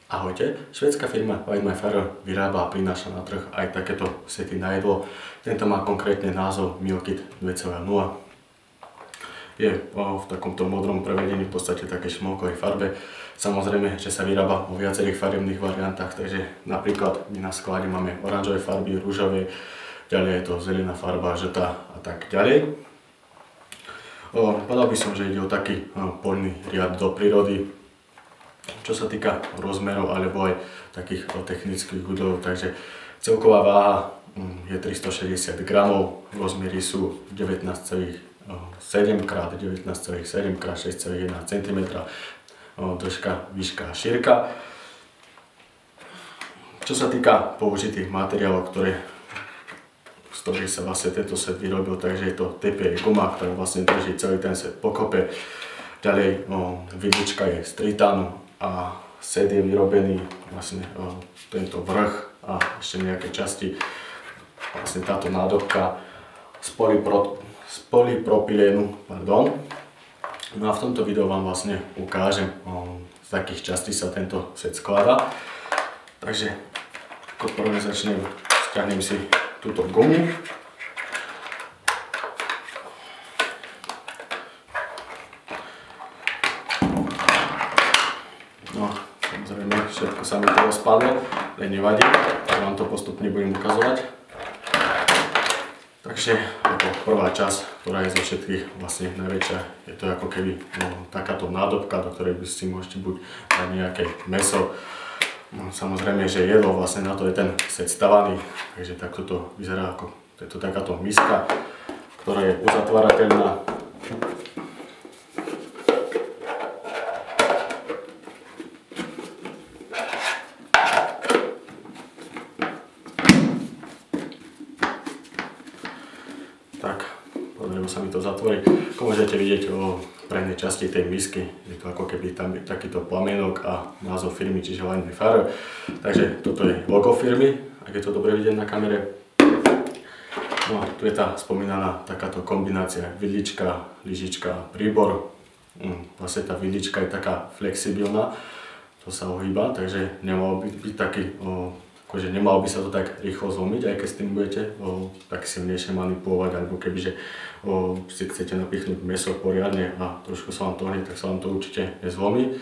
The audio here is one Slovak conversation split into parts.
Ahojte, švédska firma White My Fire vyrába a prináša na trh aj takéto sety na jedlo. Tento má konkrétne názov Meal Kit 2.0. Je v takomto modrom prevedení v podstate také šmolkovej farbe. Samozrejme, že sa vyrába vo viacerých farebných variantách, takže napríklad my na sklade máme oranžové farby, ružové, ďalej je to zelená farba, žltá a tak ďalej. Povedal by som, že ide o taký poľný riad do prírody, čo sa týka rozmerov alebo aj takých technických údajov, takže celková váha je 360 gramov, rozmery sú 19,7 x 19,7 x 6,1 cm, dĺžka, výška a šírka. Čo sa týka použitých materiálov, z ktorých sa vlastne tento set vyrobil, takže je to TPE guma, ktorá vlastne drží celý ten set pokope. Ďalej vidlička je z titánu a set je vyrobený vlastne tento vrch a ešte nejaké časti, vlastne táto nádobka z polypropylénu, pardon. No a v tomto videu vám vlastne ukážem, z akých častí sa tento set skladá. Takže ako prvé stiahnem si túto gumu. No, samozrejme, všetko sa mi to rozpadlo, ale nevadí, vám to postupne budem ukazovať. Takže ako prvá časť, ktorá je zo všetkých vlastne najväčšia, je to ako keby takáto nádobka, do ktorej by si môžete buď dať nejaké mäso. No, samozrejme, že jedlo, vlastne na to je ten set stavaný, takže takto to vyzerá, ako je to takáto miska, ktorá je uzatvárateľná. Tak, podarilo sa mi to zatvoriť. Ako môžete vidieť o prednej časti tej misky, je to ako keby tam je takýto plamienok a názov firmy, čiže White My Fire. Takže toto je logo firmy, ak je to dobre vidieť na kamere. No a tu je tá spomínaná takáto kombinácia vidlička, lyžička, príbor. Vlastne tá vidlička je taká flexibilná, to sa ohýba, takže nemalo by byť taký, akože nemalo by sa to tak rýchlo zlomiť, aj keď s tým budete tak silnejšie manipulovať, alebo kebyže si chcete napichnúť mäso poriadne a trošku sa vám to hne, tak sa vám to určite nezlomí.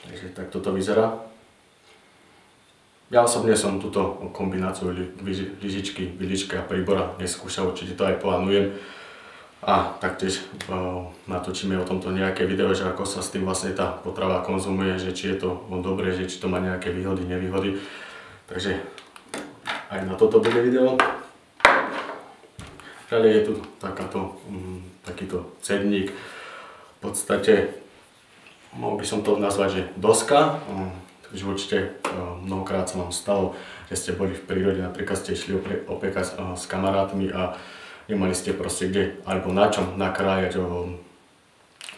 Takže takto to vyzerá. Ja osobne som túto kombináciu lyžičky, vidličky a príbora neskúšal, určite to aj plánujem. A taktiež natočíme o tomto nejaké video, že ako sa s tým vlastne tá potrava konzumuje, že či je to dobré, že či to má nejaké výhody, nevýhody. Takže aj na toto bude video. Ďalej je tu takýto cedník. V podstate mohol by som to nazvať, že doska. Takže určite mnohokrát sa vám stalo, že ste boli v prírode, napríklad ste išli opekať s kamarátmi a nemali ste proste kde alebo na čom nakrájať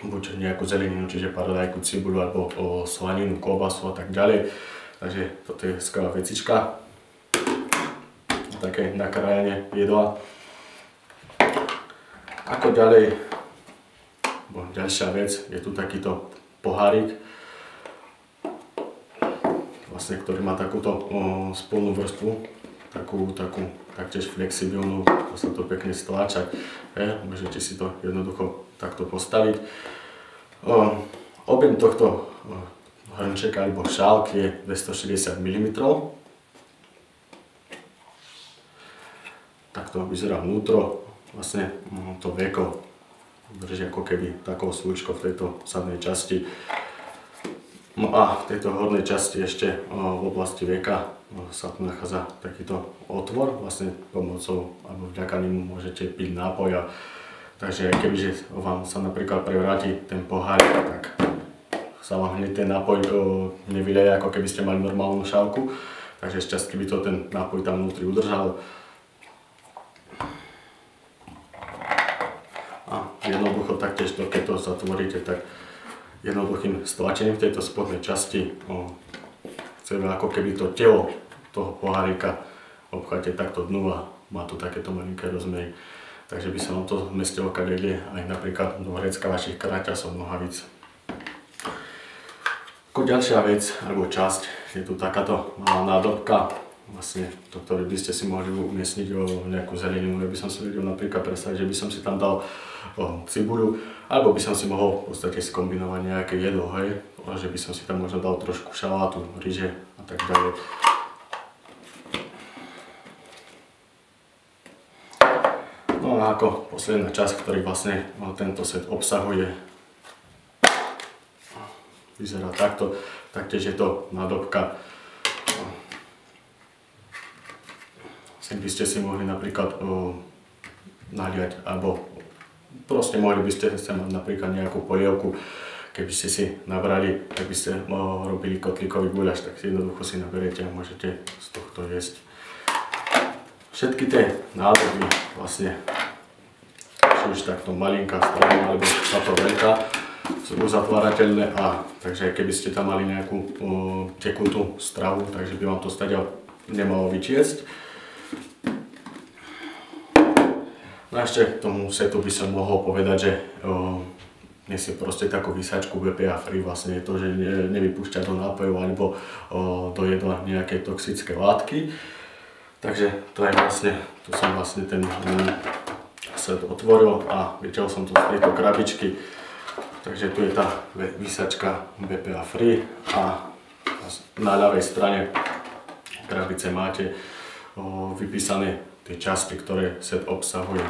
buď nejakú zeleninu, čiže paradajku, cibuľu alebo slaninu, klobasu a tak ďalej. Takže toto je skvelá vecička, také nakrájanie jedla. Ako ďalej, ďalšia vec, je tu takýto pohárik, vlastne, ktorý má takúto spolnú vrstvu, takú taktiež flexibilnú, dá sa to pekne stláčať. Môžete si to jednoducho takto postaviť. Objem tohto hrnčeka alebo šálky je 260 mm. Takto vyzerá vnútro. Vlastne to veko drží ako keby takou slučkou v tejto zadnej časti. No a v tejto hornej časti ešte v oblasti veka sa tu nachádza takýto otvor, vlastne pomocou alebo vďaka nemu môžete piť nápoj. Takže kebyže vám sa napríklad prevráti ten pohár, tak sa vám hneď ten nápoj nevyleje, ako keby ste mali normálnu šálku. Takže šťastky by to ten nápoj tam vnútri udržal. A jednoducho taktiež, keď to zatvoríte, tak jednoduchým stlačením v tejto spodnej časti chceme ako keby to telo toho pohárika obcháte takto dnu a má to takéto malinké rozmery. Takže by sa vám to zmestilo kadekde aj napríklad do vrecka vašich kraťasov, nohavíc. Ako ďalšia vec, alebo časť, je tu takáto malá nádobka, vlastne, do ktorej by ste si mohli umiestniť nejakú zeleninu. Ja by som si vedel napríklad predstaviť, že by som si tam dal cibuľu, alebo by som si mohol v podstate skombinovať nejaké jedlo, hej, že by som si tam možno dal trošku šalátu, ryže a tak ďalej. No a ako posledná časť, ktorý vlastne tento set obsahuje, vyzerá takto, taktiež je to nádobka. Sem by ste si mohli napríklad naliať, alebo proste mohli by ste sem mať napríklad nejakú polievku. Keby ste si nabrali, tak by ste robili kotlíkový guľaš, tak si jednoducho si naberiete a môžete z tohto jesť. Všetky tie nádoby vlastne, či už takto malinká strana, alebo táto veľká, sú uzatvárateľné, a takže keby ste tam mali nejakú tekutú stravu, takže by vám to stadiaľ nemalo vytiecť. No a ešte k tomu setu by som mohol povedať, že nesie proste takú vysačku BPA free, vlastne je to, že nevypúšťa do nápojov alebo do jedla nejaké toxické látky. Takže to je vlastne, tu som vlastne ten set otvoril a vyťahol som to z tejto krabičky. Takže tu je tá vysačka BPA free a na ľavej strane krabice máte vypísané tie časti, ktoré set obsahuje.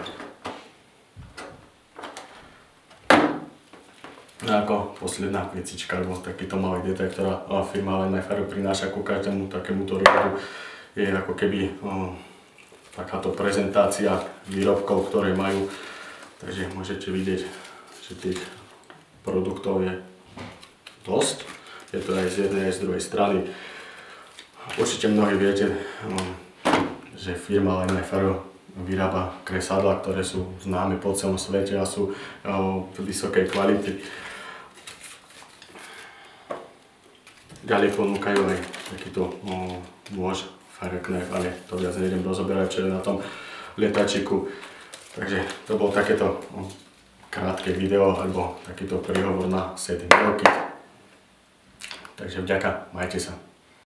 A ako posledná vecička, alebo takýto malý detail, ktorá firma Line My Fire prináša ku každému takémuto rýdu, je ako keby takáto prezentácia výrobkov, ktoré majú. Takže môžete vidieť, že tých produktov je dosť. Je to aj z jednej, aj z druhej strany. Určite mnohí viete, že firma Line My Fire vyrába kresadlá, ktoré sú známe po celom svete a sú vysokej kvality. Ďalej ponúkajú aj takýto nôž Fire Knife, ale to viac nejdem rozoberať, čo je na tom lietačiku. Takže to bolo takéto krátke video, alebo takýto príhovor na set Meal Kit. Takže vďaka, majte sa.